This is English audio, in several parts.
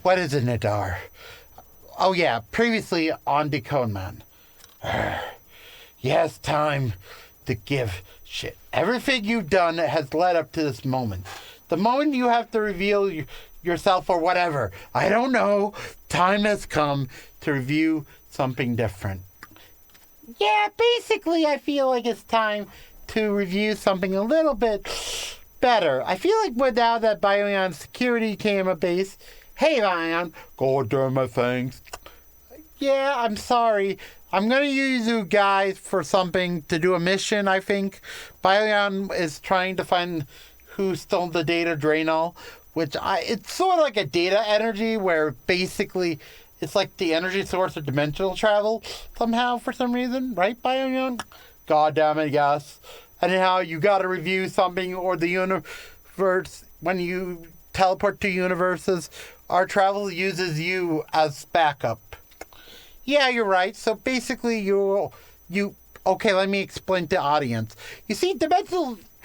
What is it, Nadar? Oh yeah, previously on Decode Man. Yes, time to give shit. Everything you've done has led up to this moment. The moment you have to reveal yourself or whatever. I don't know. Time has come to review something different. Yeah, basically I feel like it's time to review something a little bit better. I feel like now that Bioion's security camera base... Hey, Bion. God damn it, thanks. Yeah, I'm sorry. I'm going to use you guys for something to do a mission, I think. Bioion is trying to find who stole the data Draenor, which it's sort of like a data energy where basically it's like the energy source of dimensional travel somehow for some reason, right, Bioion? God damn it, yes. Anyhow, you got to review something or the universe. When you teleport to universes, our travel uses you as backup. Yeah, you're right. So basically, okay, let me explain to the audience. You see,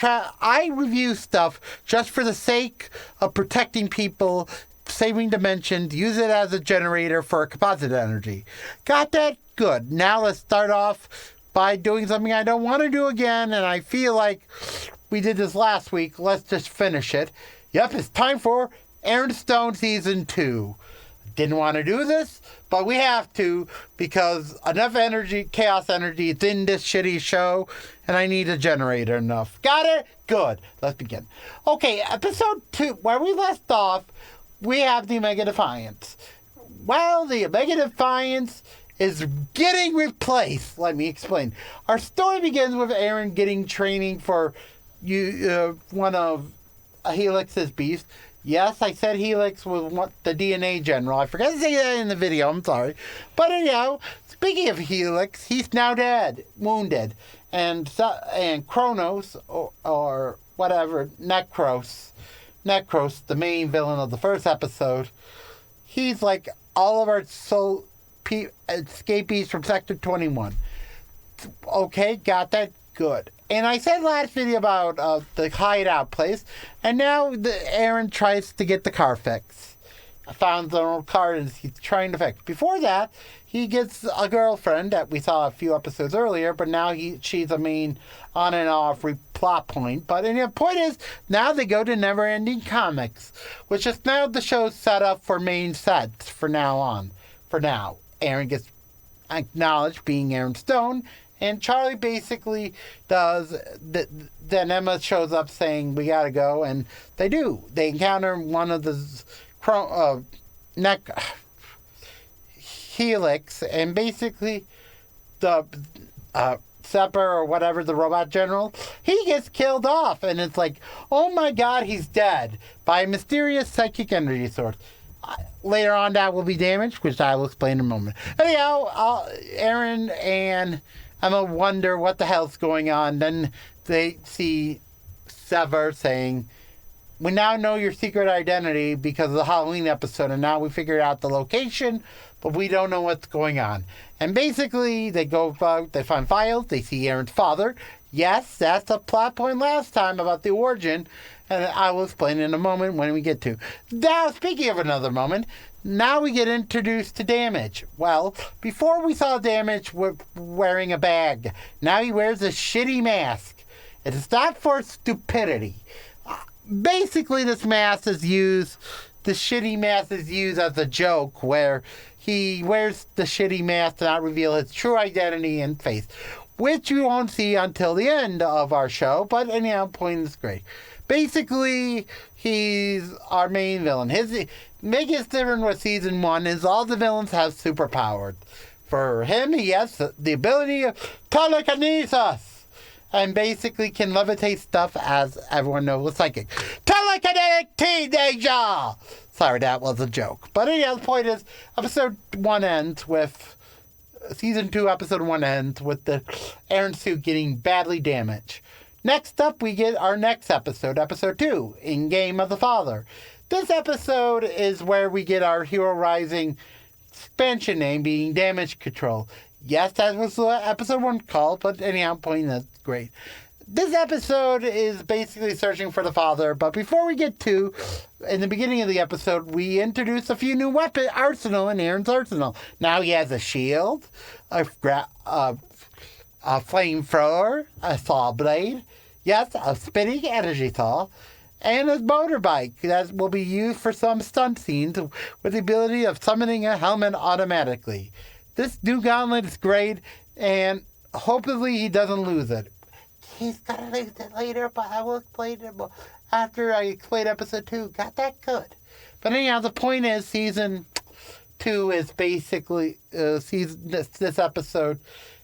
I review stuff just for the sake of protecting people, saving dimensions, use it as a generator for a composite energy. Got that? Good. Now let's start off by doing something I don't want to do again, and I feel like we did this last week. Let's just finish it. Yep, it's time for Aaron Stone Season 2. Didn't want to do this, but we have to because enough energy, chaos energy, is in this shitty show, and I need a generator enough. Got it? Good. Let's begin. Okay, episode 2, where we left off, we have the Omega Defiance. Well, the Omega Defiance is getting replaced. Let me explain. Our story begins with Aaron getting training for one of Helix's beasts. Yes, I said Helix was the DNA general. I forgot to say that in the video. I'm sorry. But anyhow, speaking of Helix, he's now dead, wounded. And Kronos, or whatever, Necros, the main villain of the first episode, he's like all of our escapees from Sector 21. Okay, got that? Good. And I said last video about the hideout place, and now Aaron tries to get the car fixed. I found the old car and he's trying to fix. Before that, he gets a girlfriend that we saw a few episodes earlier, but now she's a main on and off plot point. But the point is, now they go to Never Ending Comics, which is now the show's set up for main sets for now on. For now, Aaron gets acknowledged being Aaron Stone. And Charlie basically does, then Emma shows up saying, we gotta go, and they do. They encounter one of the Helix, and basically the Sepper or whatever, the robot general, he gets killed off, and it's like, oh my god, he's dead by a mysterious psychic energy source. Later on, that will be damaged, which I will explain in a moment. Anyhow, Aaron and Emma wonder what the hell's going on. Then they see Sever saying, we now know your secret identity because of the Halloween episode, and now we figured out the location, but we don't know what's going on. And basically, they find files, they see Aaron's father. Yes, that's a plot point last time about the origin, and I will explain in a moment when we get to. Now, speaking of another moment, now we get introduced to Damage. Well, before we saw Damage wearing a bag. Now he wears a shitty mask. It is not for stupidity. Basically, the shitty mask is used as a joke where he wears the shitty mask to not reveal his true identity and face, which you won't see until the end of our show, but anyhow, point is great. Basically, he's our main villain. His biggest difference with season 1 is all the villains have superpowers. For him, he has the ability of telekinesis, and basically can levitate stuff, as everyone knows with psychic. Telekinetic teenager! Sorry, that was a joke. But anyhow, the point is, season 2, episode 1 ends with the Aaron suit getting badly damaged. Next up, we get our next episode 2, In Game of the Father. This episode is where we get our Hero Rising expansion name being Damage Control. Yes, that was what episode 1 called, but anyhow, point that's great. This episode is basically searching for the father, but before we get to, in the beginning of the episode, we introduce a few new weapon arsenal in Aaron's arsenal. Now he has a shield, a flamethrower, a saw blade, yes, a spinning energy saw, and a motorbike that will be used for some stunt scenes with the ability of summoning a helmet automatically. This new gauntlet is great, and hopefully he doesn't lose it. He's gonna lose it later, but I will explain it after I explain episode 2. Got that good. But anyhow, the point is, season 2 is basically this episode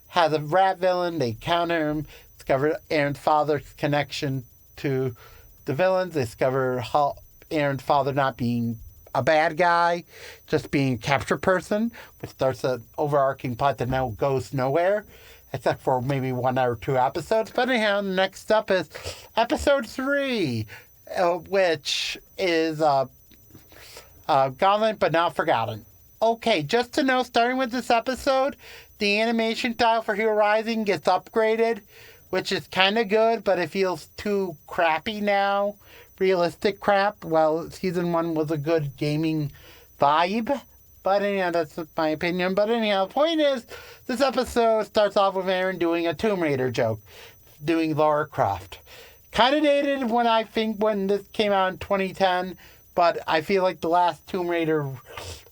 has a rat villain. They counter him. Discover Aaron's father's connection to the villains. They discover how Aaron's father not being a bad guy, just being a captured person, which starts an overarching plot that now goes nowhere, except for maybe 1 or 2 episodes. But anyhow, next up is episode 3, which is Gauntlet But Not Forgotten. Okay, just to know, starting with this episode, the animation style for Hero Rising gets upgraded, which is kind of good, but it feels too crappy now. Realistic crap. Well, season 1 was a good gaming vibe. But anyhow, that's my opinion. But anyhow, the point is, this episode starts off with Aaron doing a Tomb Raider joke, doing Lara Croft. Kind of dated when this came out in 2010, but I feel like the last Tomb Raider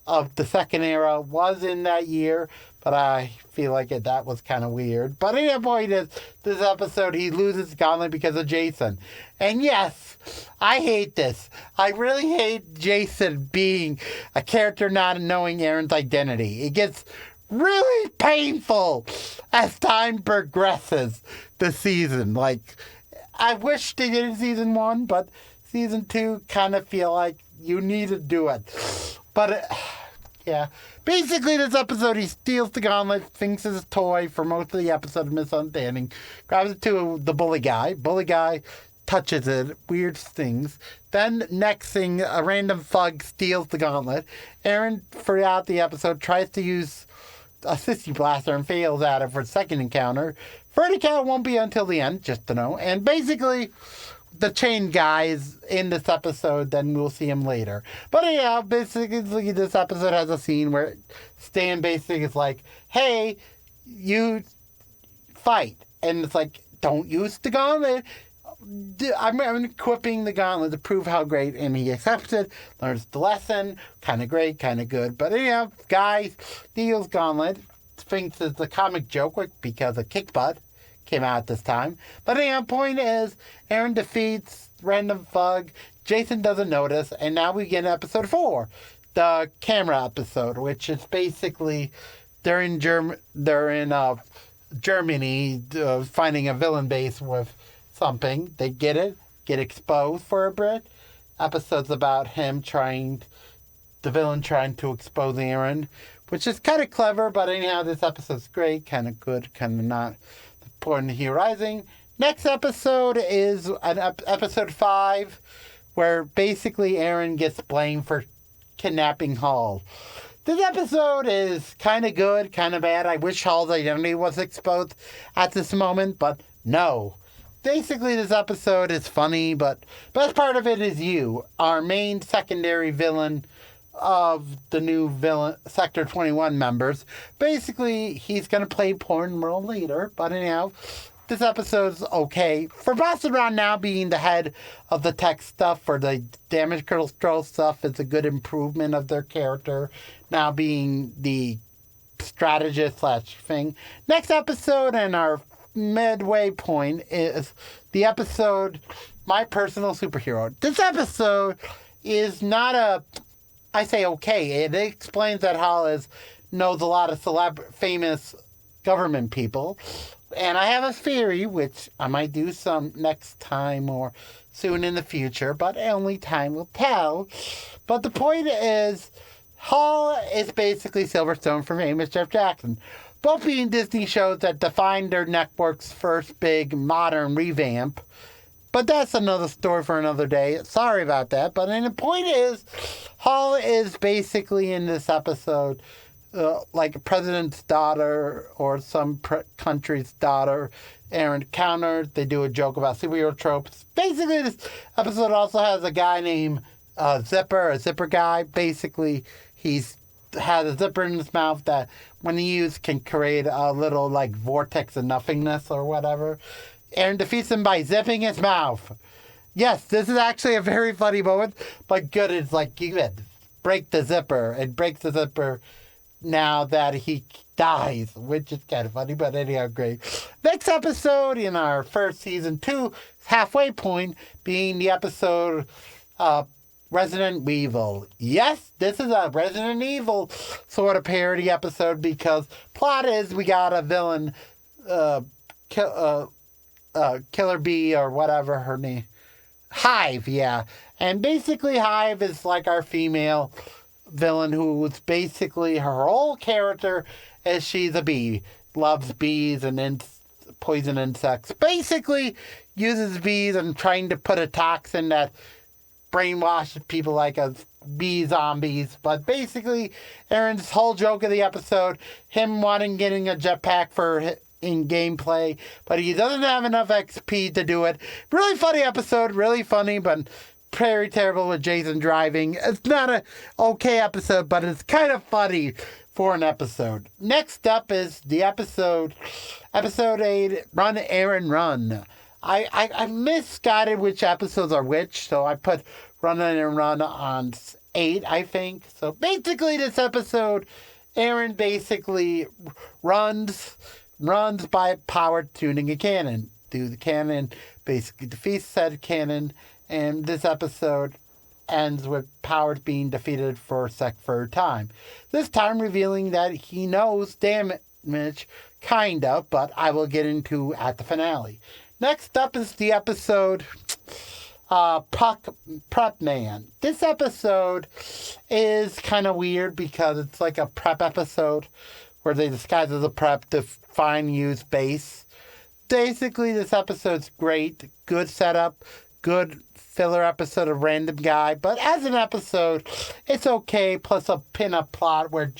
of the second era was in that year, but I feel like that was kind of weird. But anyhow, the point is, this episode, he loses Gauntlet because of Jason. And yes, I hate this. I really hate Jason being a character not knowing Aaron's identity. It gets really painful as time progresses this season. Like, I wish they did in season 1, but season 2 kind of feel like you need to do it. But, yeah. Basically, this episode, he steals the gauntlet, thinks it's a toy for most of the episode of misunderstanding, grabs it to the bully guy. Bully guy touches it, weird things. Then, next thing, a random thug steals the gauntlet. Aaron, throughout the episode, tries to use a sissy blaster and fails at it for the second encounter. Third encounter won't be until the end, just to know. And basically, the chain guy is in this episode, then we'll see him later. But yeah, basically this episode has a scene where Stan basically is like, hey, you fight. And it's like, don't use the gauntlet. I'm equipping the gauntlet to prove how great, and he accepts it, learns the lesson, kind of great, kind of good. But anyhow, guy steals gauntlet, thinks it's a comic joke because of Kick Butt came out this time. But anyhow, point is, Aaron defeats random thug, Jason doesn't notice, and now we get episode 4, the camera episode, which is basically they're in Germany finding a villain base with something. They get exposed for a bit. Episode's about the villain trying to expose Aaron, which is kind of clever, but anyhow, this episode's great, kind of good, kind of not. Important to Hero Rising. Next episode is episode 5, where basically Aaron gets blamed for kidnapping Hall. This episode is kind of good, kind of bad. I wish Hall's identity was exposed at this moment, but no. Basically, this episode is funny, but best part of it is you, our main secondary villain of the new villain Sector 21 members. Basically, he's going to play important role later, but anyhow, this episode's okay. For Boston Ron now being the head of the tech stuff for the damage control stuff is a good improvement of their character. Now being the strategist / thing. Next episode and our midway point is the episode My Personal Superhero. This episode is not I say okay. It explains that Hall knows a lot of famous government people. And I have a theory, which I might do some next time or soon in the future, but only time will tell. But the point is, Hall is basically Silverstone from famous Jeff Jackson. Both being Disney shows that defined their network's first big modern revamp. But that's another story for another day. Sorry about that. But the point is, Hall is basically in this episode like a president's daughter or some country's daughter Aaron counters. They do a joke about superhero tropes. Basically, this episode also has a guy named Zipper, a zipper guy. Basically, he's has a zipper in his mouth that, when he used, can create a little, like, vortex of nothingness or whatever. Aaron defeats him by zipping his mouth. Yes, this is actually a very funny moment, but good. It's like, you could break the zipper. It breaks the zipper now that he dies, which is kind of funny, but anyhow, great. Next episode in our first season 2 halfway point being the episode Resident Evil. Yes, this is a Resident Evil sort of parody episode because plot is we got a villain, Killer Bee or whatever her name. Hive, yeah. And basically Hive is like our female villain who's basically her whole character is she's a bee. Loves bees and poison insects. Basically uses bees and trying to put a toxin that brainwashes people like us bee zombies. But basically Aaron's whole joke of the episode, him getting a jetpack for in gameplay, but he doesn't have enough XP to do it. Really funny episode, really funny, but very terrible with Jason driving. It's not a okay episode, but it's kind of funny for an episode. Next up is the episode 8, Run, Aaron, Run. I misguided which episodes are which, so I put Run, Aaron, Run on 8, I think. So basically this episode, Aaron basically runs by power tuning a cannon. The cannon basically defeats said cannon, and this episode ends with Power being defeated for a third time. This time revealing that he knows damage, kind of, but I will get into at the finale. Next up is the episode Prep Man. This episode is kind of weird because it's like a prep episode where they disguise as a prep to use base. Basically, this episode's great. Good setup. Good filler episode of Random Guy. But as an episode, it's okay. Plus a pin-up plot where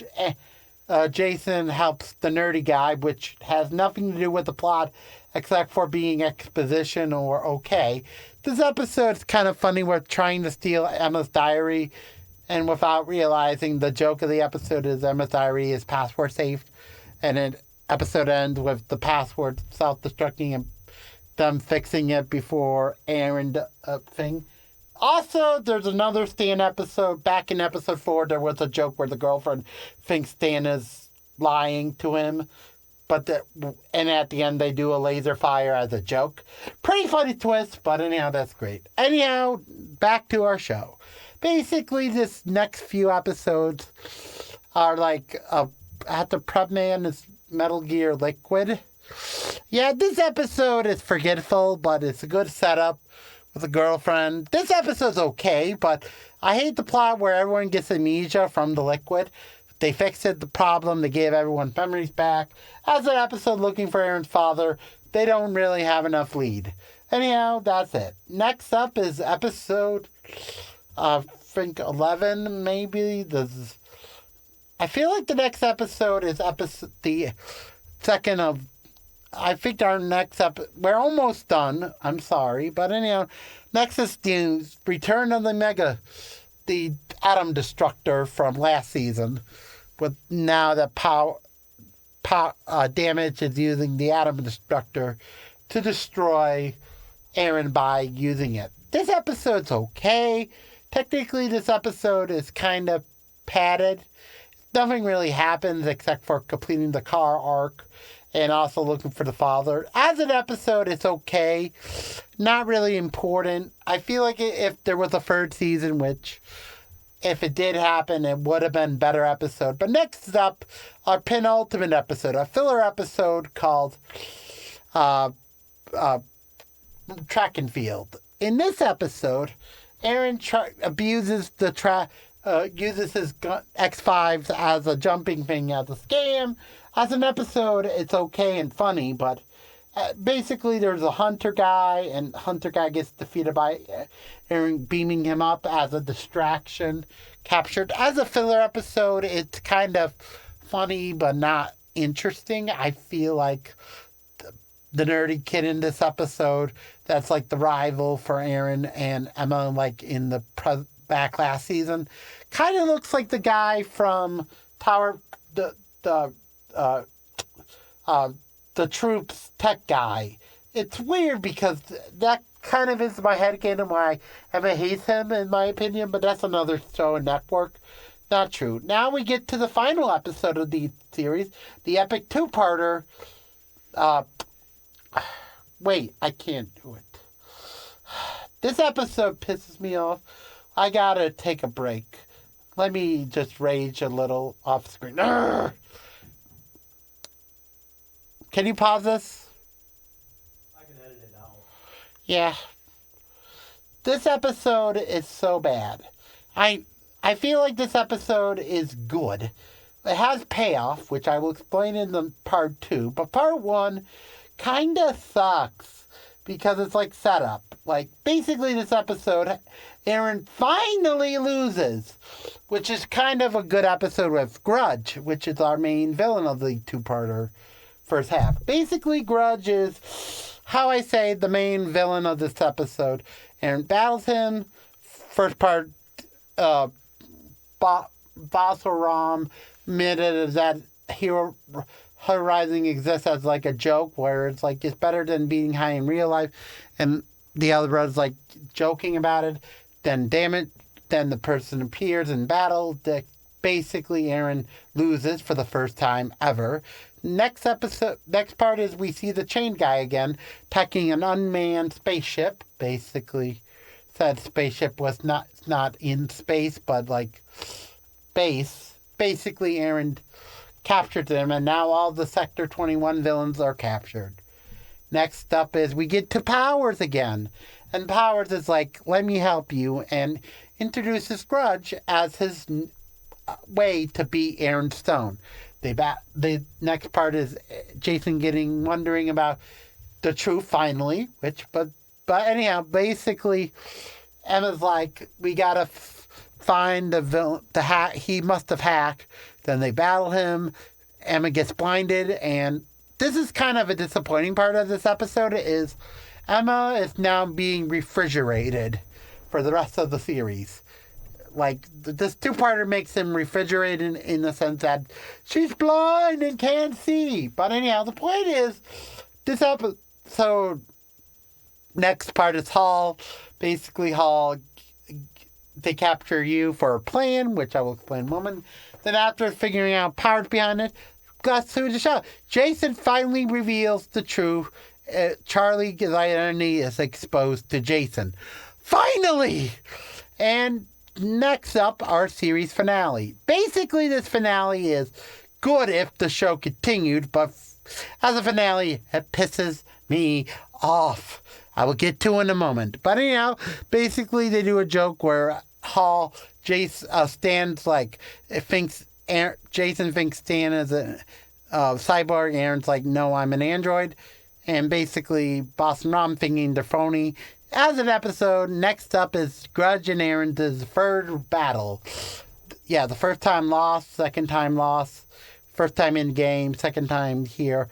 Jason helps the nerdy guy, which has nothing to do with the plot except for being exposition or okay. This episode's kind of funny. We're trying to steal Emma's diary, and without realizing, the joke of the episode is Emma's diary is password safe, and the episode ends with the password self-destructing and them fixing it before Aaron thing. Also, there's another Stan episode. Back in episode 4, there was a joke where the girlfriend thinks Stan is lying to him, and at the end they do a laser fire as a joke. Pretty funny twist, but anyhow, that's great. Anyhow, back to our show. Basically, this next few episodes are like after Prep Man is Metal Gear Liquid. Yeah, this episode is forgetful, but it's a good setup with a girlfriend. This episode's okay, but I hate the plot where everyone gets amnesia from the liquid. They fixed the problem. They gave everyone memories back. As an episode looking for Aaron's father, they don't really have enough lead. Anyhow, that's it. Next up is episode I think 11, maybe. I feel like the next episode is the second of. I think our next episode. We're almost done. I'm sorry, but anyhow, next is the return of the Atom Destructor from last season. With now that Damage is using the Atom Destructor to destroy Aaron by using it. This episode's okay. Technically, this episode is kind of padded. Nothing really happens except for completing the car arc and also looking for the father. As an episode, it's okay. Not really important. I feel like if there was a third season, which if it did happen, it would have been a better episode. But next up, our penultimate episode, a filler episode called Track and Field. In this episode, Aaron abuses uses his X5s as a jumping thing, as a scam. As an episode, it's okay and funny, but basically there's a Hunter guy, and Hunter guy gets defeated by Aaron beaming him up as a distraction. Captured as a filler episode, it's kind of funny but not interesting. I feel like the nerdy kid in this episode that's like the rival for Aaron and Emma, like in the back last season, kind of looks like the guy from Tower, the Troops tech guy. It's weird because that kind of is my headcanon why Emma hates him, in my opinion, but that's another show and network. Not true. Now we get to the final episode of the series, the epic two-parter. Wait, I can't do it. This episode pisses me off. I gotta take a break. Let me just rage a little off screen. Urgh! Can you pause this? I can edit it out. Yeah. This episode is so bad. I feel like this episode is good. It has payoff, which I will explain in the part 2. But part 1 kind of sucks because it's like setup. Like, basically this episode, Aaron finally loses, which is kind of a good episode with Grudge, which is our main villain of the two-parter first half. Basically, Grudge is, how I say, the main villain of this episode. Aaron battles him. First part, Basaram admitted that Hero Rising exists as like a joke where it's like it's better than being high in real life, and the other brother's like joking about it. Then damn it, then the person appears in battle. Basically Aaron loses for the first time ever. Next part is we see the chain guy again attacking an unmanned spaceship. Basically said spaceship was not in space but like base. Basically Aaron captured them, and now all the Sector 21 villains are captured. Next up is we get to Powers again. And Powers is like, let me help you, and introduces Grudge as his way to beat Aaron Stone. The next part is Jason wondering about the truth finally, but anyhow, basically, Emma's like, we gotta find the villain, he must have hacked. Then they battle him. Emma gets blinded, and this is kind of a disappointing part of this episode is Emma is now being refrigerated for the rest of the series. Like, this two-parter makes him refrigerated in the sense that she's blind and can't see. But anyhow, the point is, this episode, next part is Hall. Basically, Hall, they capture you for a plan, which I will explain in a moment. Then after figuring out powers behind it, got through the show. Jason finally reveals the truth. Charlie's identity is exposed to Jason. Finally! And next up, our series finale. Basically, this finale is good if the show continued, but as a finale, it pisses me off. I will get to in a moment. But anyhow, basically, they do a joke where Hall, Stan's like, Jason thinks Stan is a cyborg. Aaron's like, no, I'm an android. And basically, Boss and Rom thinking they're phony. As an episode, next up is Grudge and Aaron's third battle. Yeah, the first time lost, second time lost, first time in game, second time here,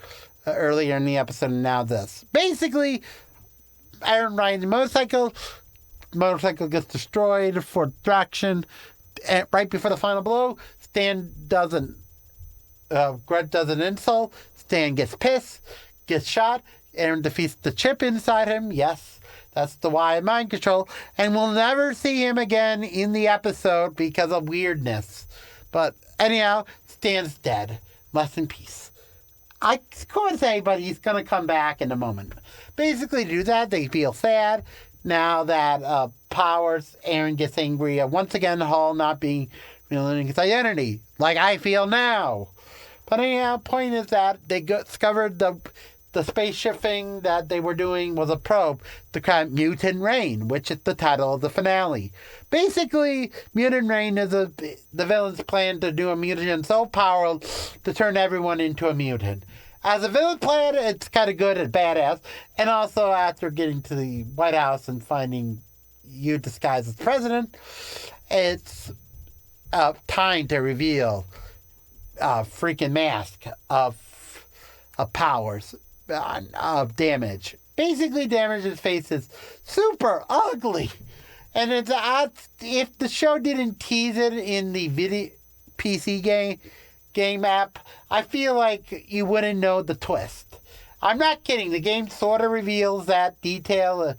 earlier in the episode, and now this. Basically, Aaron rides a motorcycle. Motorcycle gets destroyed for traction. And right before the final blow, Grudge does an insult. Stan gets pissed, gets shot. Aaron defeats the chip inside him. Yes, that's the Y mind control. And we'll never see him again in the episode because of weirdness. But anyhow, Stan's dead. Rest in peace. I couldn't say, but he's going to come back in a moment. Basically, to do that, they feel sad. Now that Powers, Aaron gets angry at once again Hall not being revealing his identity, like I feel now. But anyhow, point is that they discovered the spaceship thing that they were doing was a probe to create Mutant Rain, which is the title of the finale. Basically, Mutant Rain is the villain's plan to do a mutagen so powerful to turn everyone into a mutant. As a villain plan, it's kind of good and badass. And also, after getting to the White House and finding you disguised as president, it's time to reveal a freaking mask of Powers. Damage. Basically, Damage's face is super ugly. And it's if the show didn't tease it in the video PC game app, I feel like you wouldn't know the twist. I'm not kidding. The game sort of reveals that detail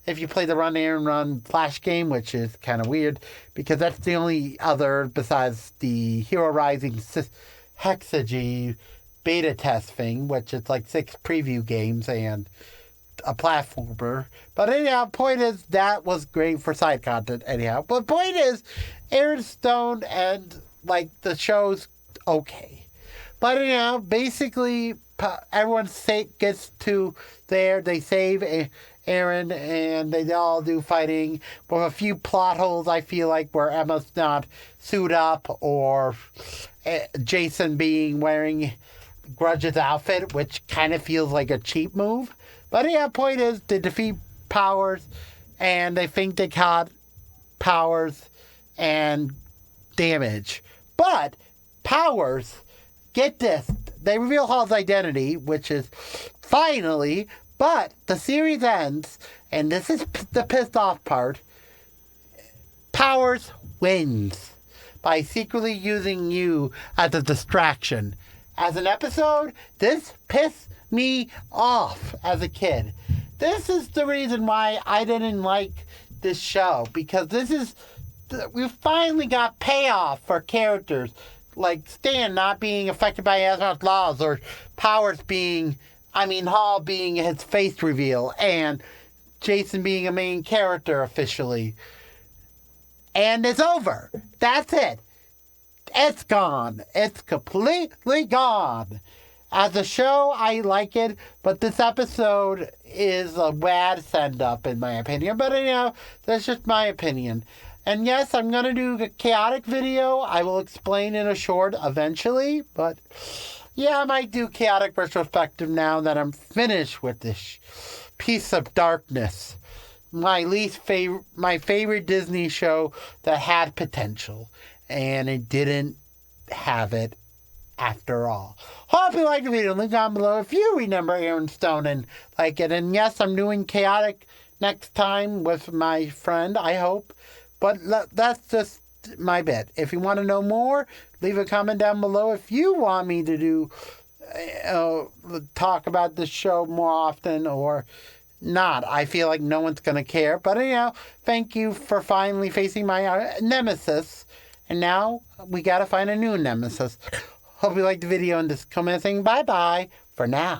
if you play the Run Aaron Run Flash game, which is kind of weird because that's the only other besides the Hero Rising Hexagy beta test thing, which is like 6 preview games and a platformer. But anyhow, point is that was great for side content anyhow. But point is, Aaron Stone and like the show's okay. But anyhow, basically everyone gets to there. They save Aaron and they all do fighting with a few plot holes. I feel like where Emma's not suited up or Jason being wearing Grudge's outfit, which kind of feels like a cheap move. But yeah, point is they defeat Powers and they think they caught Powers and Damage. But Powers, get this, they reveal Hall's identity, which is finally, but the series ends, and this is the pissed off part, Powers wins by secretly using you as a distraction. As an episode, this pissed me off as a kid. This is the reason why I didn't like this show, because we finally got payoff for characters like Stan not being affected by Asimov's laws, or Powers Hall being his face reveal, and Jason being a main character officially. And it's over. That's it. It's gone. It's completely gone. As a show, I like it, but this episode is a bad send-up, in my opinion. But anyhow, that's just my opinion. And yes, I'm going to do a chaotic video. I will explain in a short eventually. But yeah, I might do chaotic retrospective now that I'm finished with this piece of darkness. My favorite Disney show that had potential. And it didn't have it after all. Hope you liked the video. Link down below if you remember Aaron Stone and like it. And yes, I'm doing chaotic next time with my friend, I hope. But that's just my bit. If you want to know more, leave a comment down below. If you want me to do talk about this show more often or not, I feel like no one's going to care. But anyhow, thank you for finally facing my nemesis. And now we got to find a new nemesis. Hope you liked the video and just comment saying bye-bye for now.